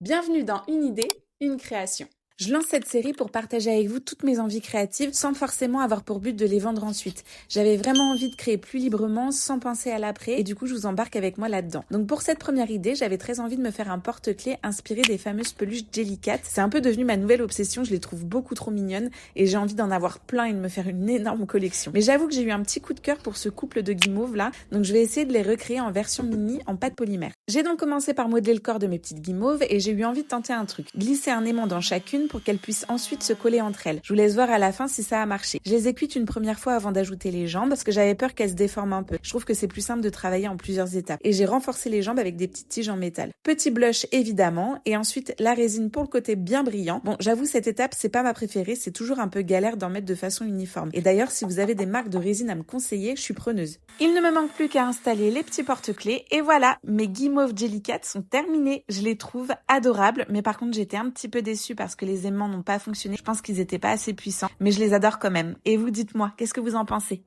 Bienvenue dans Une idée, une création. Je lance cette série pour partager avec vous toutes mes envies créatives sans forcément avoir pour but de les vendre ensuite. J'avais vraiment envie de créer plus librement sans penser à l'après et du coup je vous embarque avec moi là-dedans. Donc pour cette première idée, j'avais très envie de me faire un porte-clés inspiré des fameuses peluches Jellycat. C'est un peu devenu ma nouvelle obsession, je les trouve beaucoup trop mignonnes et j'ai envie d'en avoir plein et de me faire une énorme collection. Mais j'avoue que j'ai eu un petit coup de cœur pour ce couple de guimauves là, donc je vais essayer de les recréer en version mini en pâte polymère. J'ai donc commencé par modeler le corps de mes petites guimauves et j'ai eu envie de tenter un truc. Glisser un aimant dans chacune pour qu'elles puissent ensuite se coller entre elles. Je vous laisse voir à la fin si ça a marché. Je les ai cuites une première fois avant d'ajouter les jambes parce que j'avais peur qu'elles se déforment un peu. Je trouve que c'est plus simple de travailler en plusieurs étapes. Et j'ai renforcé les jambes avec des petites tiges en métal. Petit blush évidemment et ensuite la résine pour le côté bien brillant. Bon, j'avoue cette étape c'est pas ma préférée, c'est toujours un peu galère d'en mettre de façon uniforme. Et d'ailleurs si vous avez des marques de résine à me conseiller, je suis preneuse. Il ne me manque plus qu'à installer les petits porte-clés et voilà, mes guimauves Jellycat sont terminés. Je les trouve adorables, mais par contre j'étais un petit peu déçue parce que les aimants n'ont pas fonctionné. Je pense qu'ils étaient pas assez puissants, mais je les adore quand même. Et vous, dites-moi, qu'est-ce que vous en pensez ?